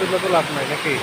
তুললে তো লাভ নাই নাকি?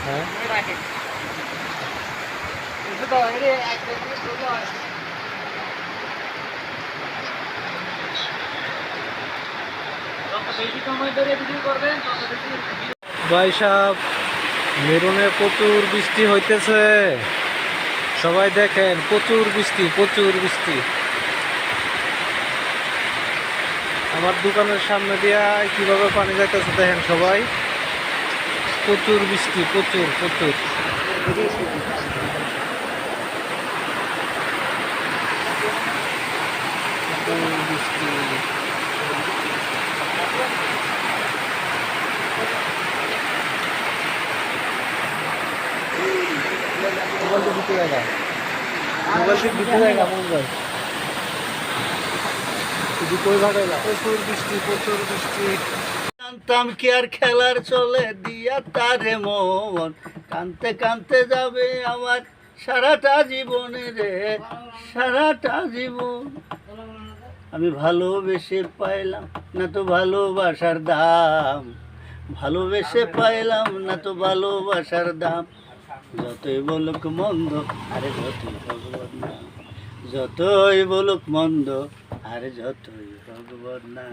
হ্যাঁ ভাই সাহেব, মেরুনে প্রচুর বৃষ্টি হইতেছে। সবাই দেখেন, প্রচুর বৃষ্টি, প্রচুর বৃষ্টি। আমার দোকানের সামনে দিয়া কিভাবে পানি যাইতেছে দেখেন সবাই। প্রচুর বৃষ্টি, প্রচুর প্রচুর। বৃষ্টি মোবাইলটা দিতে জায়গা, মোবাইলটা দিতে জায়গা মন যায় শুধু কই ভাগাইলা। প্রচুর বৃষ্টি, প্রচুর বৃষ্টি। জানতাম কি আর খেলার চলে দিয়া তারে মন, কানতে কানতে যাবে আমার সারাটা জীবনে রে, সারাটা জীবন। আমি ভালোবেসে পাইলাম না তো ভালোবাসার দাম, ভালোবেসে পাইলাম না তো ভালোবাসার দাম। যতই বলুক মন্দ, আরে যতই ভগবান না, যতই বলুক মন্দ, আরে যতই ভগবান না।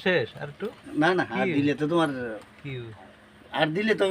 শেষ আর একটু না না, আর দিলে তো তোমার, কি আর দিলে তো